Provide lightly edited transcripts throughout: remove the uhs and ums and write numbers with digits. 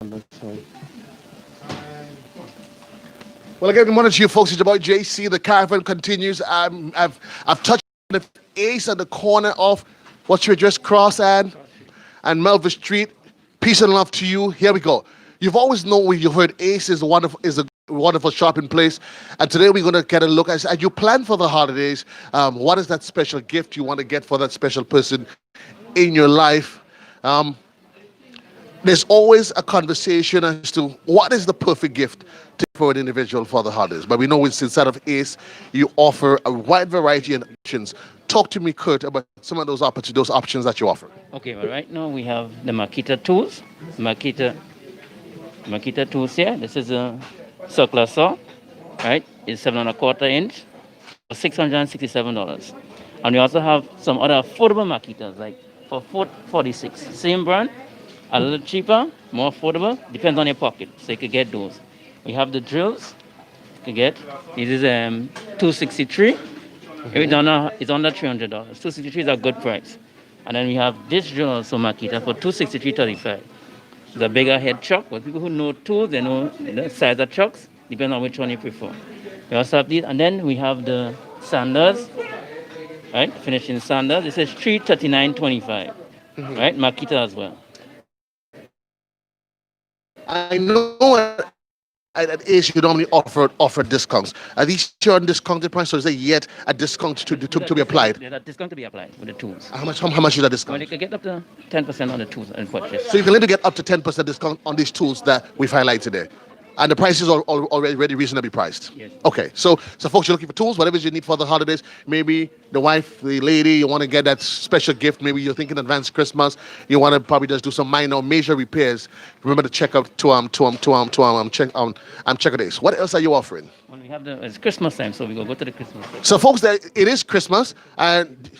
Sorry. Well, again, good morning to you folks. It's about JC. The caravan continues. I've touched the ace at the corner of what's your address, Cross and Melville Street. Peace and love to you. Here we go. You've always known you've heard Ace is a wonderful shopping place, and today we're going to get a look as you plan for the holidays. What is that special gift you want to get for that special person in your life? Um, there's always a conversation as to what is the perfect gift for an individual for the holidays. But we know it's inside of Ace, you offer a wide variety of options. Talk to me, Kurt, about some of those options that you offer. Okay, well, right now we have the Makita tools. Makita tools here. This is a circular saw, right? It's 7 and a quarter inch for $667. And we also have some other affordable Makitas, like for 46. Same brand, a little cheaper, more affordable, depends on your pocket. So you could get those. We have the drills. You can get. This is 263. It's under $300. 263 is a good price. And then we have this drill also Makita for 263.35. It's a bigger head chuck. But people who know tools, they know the size of chucks, depending on which one you prefer. We also have these, and then we have the sanders, right? Finishing sanders. This is 339.25, right? Makita as well. I know at Ace you normally offer discounts. Are these your undiscounted price, or is there yet a discount to be applied? There's a discount to be applied with the tools. How much is that Well, discount? you can get up to 10% on the tools and purchase. So you can literally get up to 10% discount on these tools that we've highlighted today. And the prices are already reasonably priced. Yes. Okay, so folks, you're looking for tools, whatever you need for the holidays. Maybe the wife, the lady, you want to get that special gift. Maybe you're thinking advanced Christmas. You want to probably just do some minor, major repairs. Remember to check out check days. What else are you offering? Well, we have it's Christmas time, so we go to the Christmas section. So folks, it is Christmas, and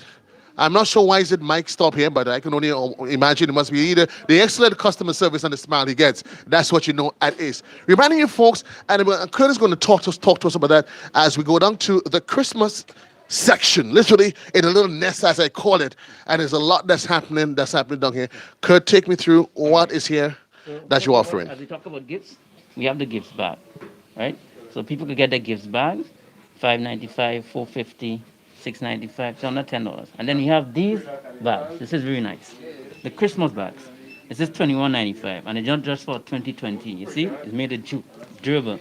I'm not sure why is it Mike stop here, but I can only imagine it must be either the excellent customer service and the smile he gets. That's what you know at Ace. Reminding you folks, and Kurt is going to talk to us about that as we go down to the Christmas section, literally in a little nest as I call it. And there's a lot that's happening down here. Kurt, take me through what is here that you're offering. As we talk about gifts, we have the gifts bag, right? So people could get their gifts bags, $5.95, $4.50. $6.95, so under $10. And then we have these bags. This is very nice. The Christmas bags. This is $21.95, and it's not just for 2020. You see, it's made of durable.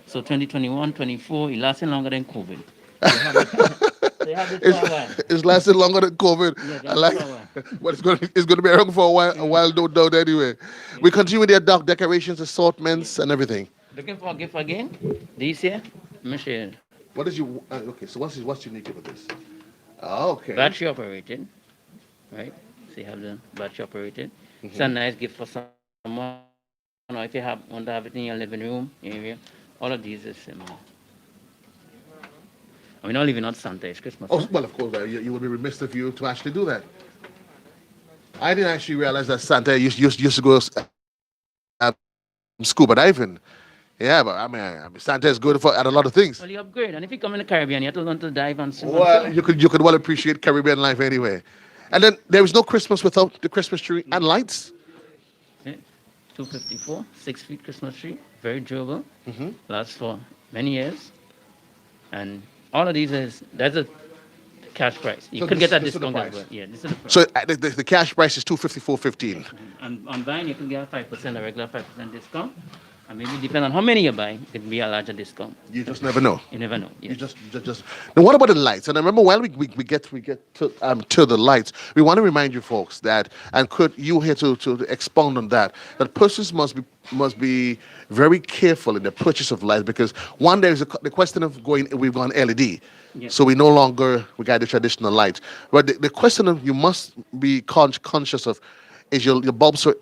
So 2021, 24, it lasting longer than COVID. So you have this for a while. It's lasted longer than COVID. Yes, I like, but it's going to be around for a while, no doubt. Anyway, we continue with the adult decorations, assortments, and everything. Looking for a gift again? These here, let me show you. What is you? Okay, so what's unique about this? Okay. Battery operated, right? So you have the battery operated. It's a nice gift for someone. Or if you want to have it in your living room area, all of these is similar. We're not leaving out Santa. It's Christmas. Oh, well, of course, you would be remiss of you to actually do that. I didn't actually realize that Santa used to go scuba diving. Yeah, but I mean, Santa is good at a lot of things. Well, you upgrade, and if you come in the Caribbean, you have to learn to dive and swim. Well, you could well appreciate Caribbean life anyway. And then there is no Christmas without the Christmas tree and lights. Okay. 254, 6 feet Christmas tree, very durable, lasts for many years, and all of these that's a cash price. You could get that discount as well. Yeah, this is the price. So the cash price is $254.15. And on buying, you can get a 5%, a regular 5% discount. And maybe depending on how many you buy, it could be a larger discount. You just never know. You never know. You Yes. just. Now, what about the lights? And I remember while we get to the lights, we want to remind you folks that, and could you here to expound on that persons must be very careful in the purchase of lights, because one, there is the question of we've gone LED. Yes. So we got the traditional lights. But the question of you must be conscious of is your bulbs are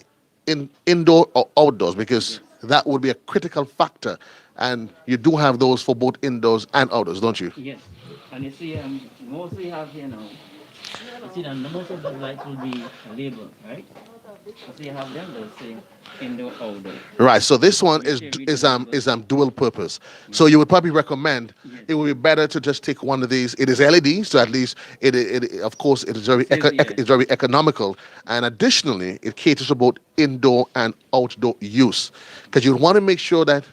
indoor or outdoors, because that would be a critical factor. And you do have those for both indoors and outdoors, don't you? Yes. And you see, most we have here now, you see that most of the lights will be labeled, right? So you have them, they'll say indoor, outdoor. Right. So this one Which they read is reliable. dual purpose. Yes. So you would probably recommend Yes. it would be better to just take one of these. It is LED, so at least it of course it is Says yes. it's very economical, and additionally it caters to both indoor and outdoor use, because you want to make sure that.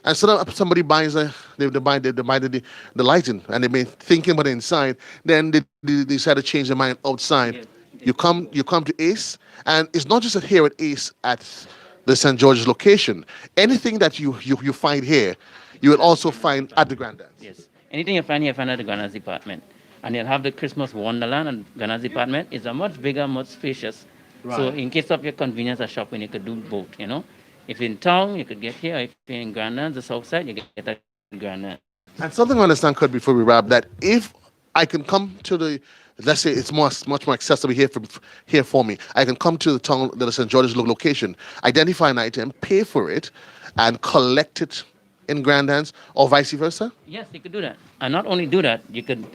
And so somebody buys they buy the lighting, and they've been thinking about the inside. Then they decide to change their mind outside. Yes. You come to Ace, and it's not just here at Ace at the St. George's location. Anything that you find here, you will also find at the Grandad's. Yes. Anything you find here, find at the Ghana's department. And you'll have the Christmas Wonderland and Ghana's department. It's a much bigger, much spacious. So Right. in case of your convenience of shopping, you could do both. If you're in town, you could get here. If you're in Grandlands, the south side, you get at Grandlands. And something I understand, Kurt, before we wrap, that if I can come to the, let's say it's much more accessible here for me. I can come to the town, the St. George's location, identify an item, pay for it, and collect it in Grandhands, or vice versa. Yes, you could do that. And not only do that, you could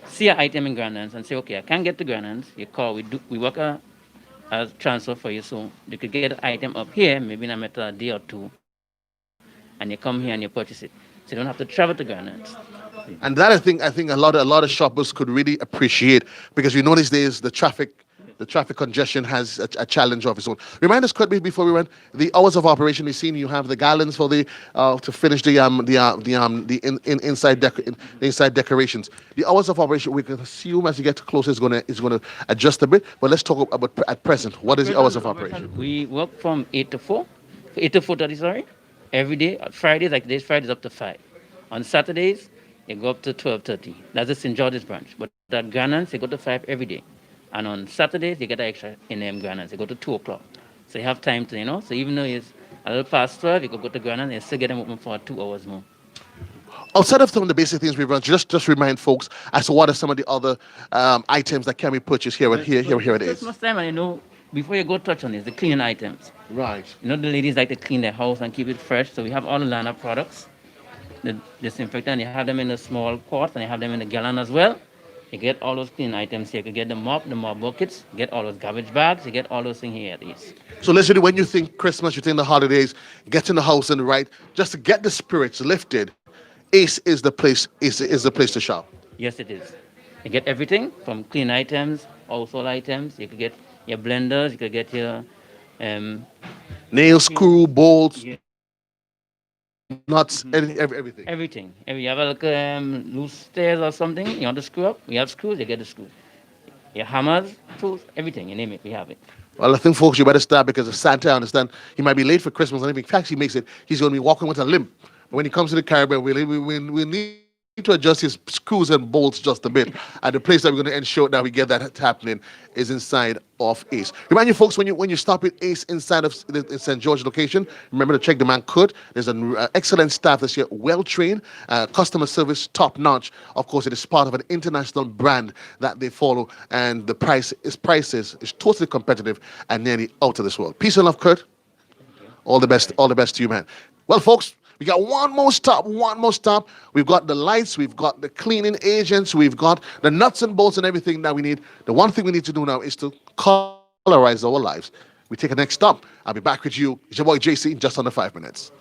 see an item in Grandlands and say, okay, I can't get to Grandlands. You call, we work a transfer for you. So you could get an item up here, maybe in a matter of a day or two, and you come here and you purchase it. So you don't have to travel to Grandlands. And that I think a lot of shoppers could really appreciate, because we know these days the traffic congestion has a challenge of its own. Remind us quickly before we went the hours of operation. We've seen you have the gallons for the to finish the inside decorations. The hours of operation, we can assume as you get closer is gonna adjust a bit. But let's talk about at present. What is the hours of operation? We work from 8 to 4, 8 to 4:30, sorry, every day. Fridays, like this Fridays up to 5. On Saturdays, you go up to 12:30. That's the St. George's branch. But at Granans, you go to 5 every day. And on Saturdays, you get an extra in Granans. You go to 2 o'clock. So you have time to. So even though it's a little past 12, you could go to Granans and still get them open for 2 hours more. Outside of some of the basic things we've run, just remind folks as to what are some of the other items that can be purchased here it is. Christmas time, and before you go touch on this, the cleaning items. Right. The ladies like to clean their house and keep it fresh. So we have all the line of products, the disinfectant. You have them in a small pot and you have them in a gallon as well. You get all those clean items here. You can get the mop buckets, get all those garbage bags, you get all those things here at least. So literally, when you think Christmas, you think the holidays, get in the house and right, just to get the spirits lifted, Ace is the place. Is the place to shop. Yes, it is. You get everything from clean items, household items. You could get your blenders, you could get your um, Nail, screw, bolts, yeah, nuts, everything. everything. If you have like loose stairs or something, you want to screw up, we have screws, you get the screws. Your hammers, tools, everything, you name it, we have it. Well, I think, folks, you better start, because if Santa, I understand, he might be late for Christmas, and if in fact he makes it, he's going to be walking with a limp. But when he comes to the Caribbean, we need to adjust his screws and bolts just a bit. And the place that we're going to ensure that we get that happening is inside of Ace. Remind you, folks, when you stop at Ace inside of the St. George location, remember to check the man Kurt. There's an excellent staff this year, well trained, customer service top notch. Of course, it is part of an international brand that they follow, and the prices is totally competitive and nearly out of this world. Peace and love, Kurt. All the best to you, man. Well, folks, we got one more stop. We've got the lights, we've got the cleaning agents, we've got the nuts and bolts and everything that we need. The one thing we need to do now is to colorize our lives. We take a next stop. I'll be back with you. It's your boy JC in just under 5 minutes.